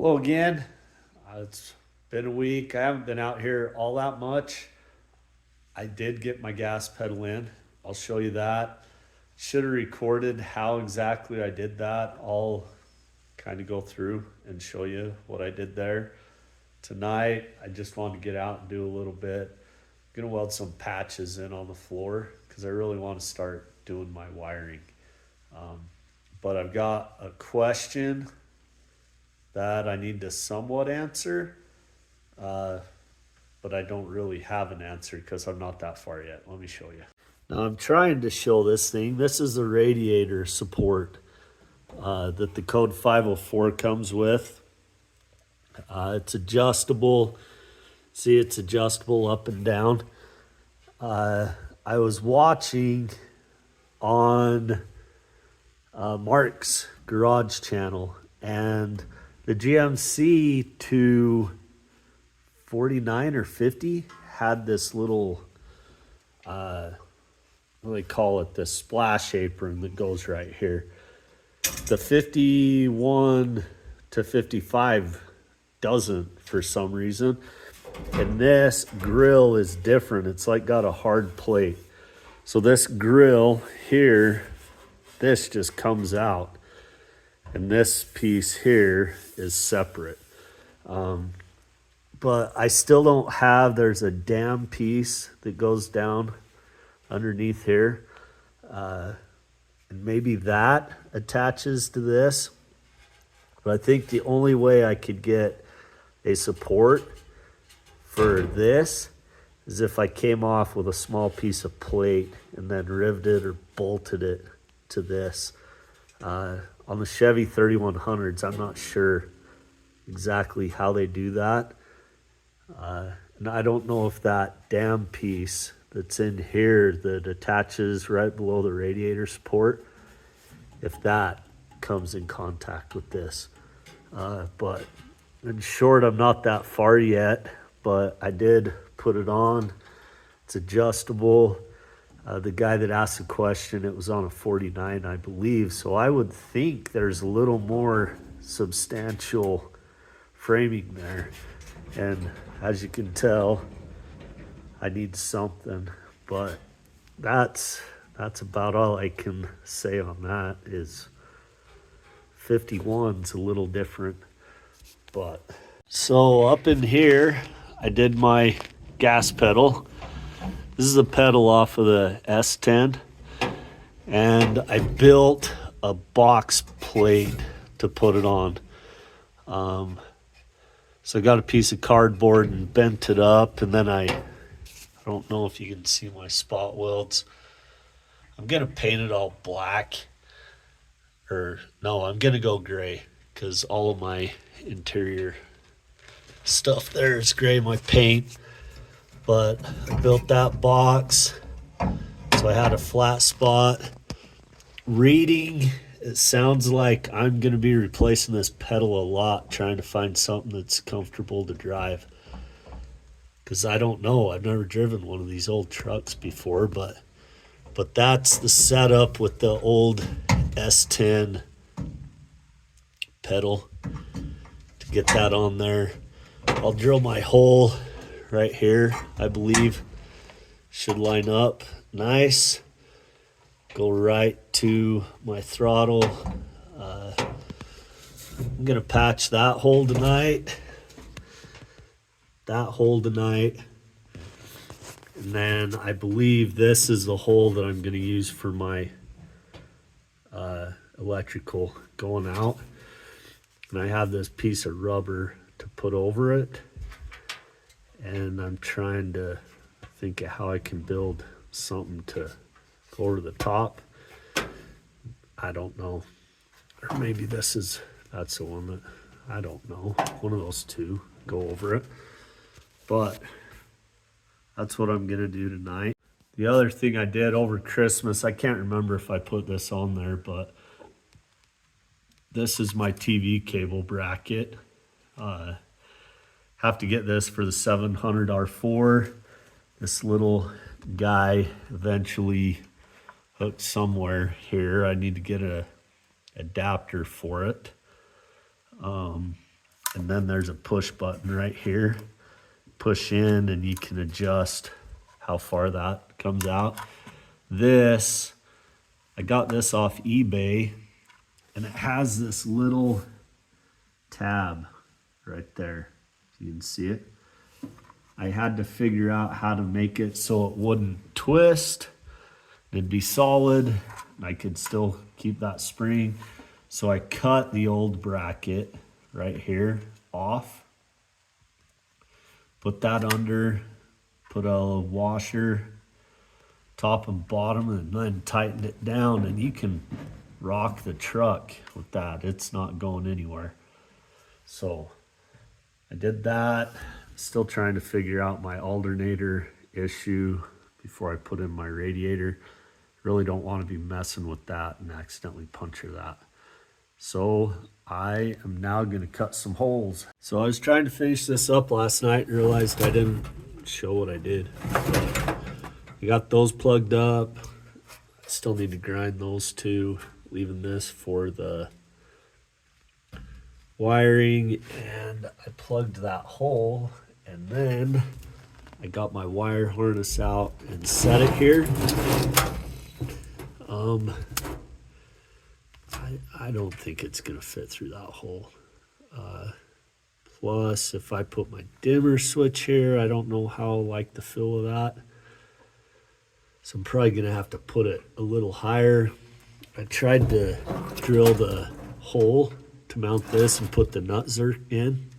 Hello again. It's been a week. I haven't been out here all that much. I did get my gas pedal in. I'll show you that. Should have recorded how exactly I did that. I'll kind of go through and show you what I did there. Tonight, I just wanted to get out and do a little bit. I'm gonna weld some patches in on the floor because I really want to start doing my wiring. Um, but I've got a question that I need to somewhat answer, uh, but I don't really have an answer because I'm not that far yet. Let me show you. Now I'm trying to show this thing. This is the radiator support that the code 504 comes with. It's adjustable. See, it's adjustable up and down. I was watching on Mark's Garage channel, and the GMC to 49 or 50 had this little, what do they call it? This splash apron that goes right here. The 51 to 55 doesn't for some reason. And this grill is different. It's like got a hard plate. So this grill here, this just comes out. And this piece here is separate. But I still don't have, there's a dam piece that goes down underneath here. And maybe that attaches to this. But I think the only way I could get a support for this is if I came off with a small piece of plate and then riveted or bolted it to this. On the Chevy 3100s, I'm not sure exactly how they do that. And I don't know if that dam piece that's in here that attaches right below the radiator support, if that comes in contact with this. But in short, I'm not that far yet, but I did put it on. It's adjustable. The guy that asked the question, it was on a 49, I believe. So I would think there's a little more substantial framing there. And as you can tell, I need something. But that's about all I can say on that. Is 51's a little different. But so up in here, I did my gas pedal. This is a pedal off of the S10, and I built a box plate to put it on. So I got a piece of cardboard and bent it up, and then I don't know if you can see my spot welds. I'm gonna paint it all black, or no, I'm gonna go gray because all of my interior stuff there is gray, my paint. But I built that box, so I had a flat spot. Reading, it sounds like I'm going to be replacing this pedal a lot, trying to find something that's comfortable to drive. Because I don't know, I've never driven one of these old trucks before, but that's the setup with the old S10 pedal to get that on there. I'll drill my hole right here, I believe. Should line up nice. Go right to my throttle. I'm gonna patch that hole tonight. That hole tonight. And then I believe this is the hole that I'm gonna use for my electrical going out. And I have this piece of rubber to put over it. And I'm trying to think of how I can build something to go over the top. I don't know. Or maybe that's the one that, I don't know. One of those two, go over it. But that's what I'm gonna do tonight. The other thing I did over Christmas, I can't remember if I put this on there, but this is my TV cable bracket. Have to get this for the 700 R4. This little guy eventually hooked somewhere here. I need to get a adapter for it. And and then there's a push button right here. Push in and you can adjust how far that comes out. This, I got this off eBay, and it has this little tab right there. You can see it. I had to figure out how to make it so it wouldn't twist. It'd be solid, and I could still keep that spring. So I cut the old bracket right here off. Put that under, put a washer, top and bottom, and then tighten it down, and you can rock the truck with that. It's not going anywhere. So I did that. Still trying to figure out my alternator issue before I put in my radiator. Really don't want to be messing with that and accidentally puncture that. So I am now going to cut some holes. So I was trying to finish this up last night and realized I didn't show what I did. I got those plugged up. I still need to grind those two, leaving this for the wiring, and I plugged that hole, and then I got my wire harness out and set it here. I don't think it's gonna fit through that hole. Plus, if I put my dimmer switch here, I don't know how I like the feel of that. So I'm probably gonna have to put it a little higher. I tried to drill the hole to mount this and put the nutzer in.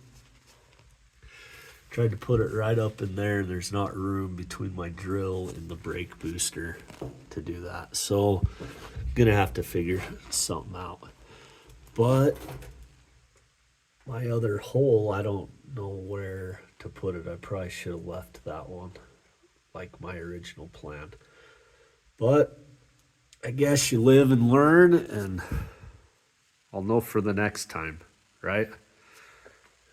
Tried to put it right up in there, and there's not room between my drill and the brake booster to do that. So I'm gonna have to figure something out. But my other hole, I don't know where to put it. I probably should have left that one like my original plan. But I guess you live and learn, and I'll know for the next time, right?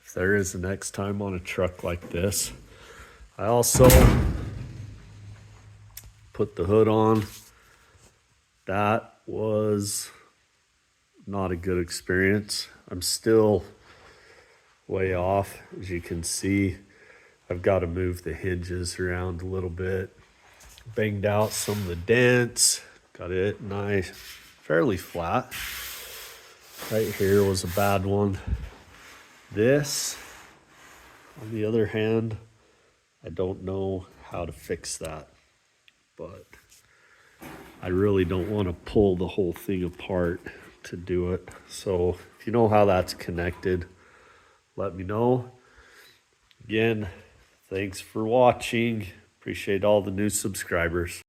If there is a next time on a truck like this. I also put the hood on. That was not a good experience. I'm still way off. As you can see, I've got to move the hinges around a little bit. Banged out some of the dents. Got it nice, fairly flat. Right here was a bad one. This, on the other hand, I don't know how to fix that, but I really don't want to pull the whole thing apart to do it. So if you know how that's connected, let me know. Again, thanks for watching. Appreciate all the new subscribers.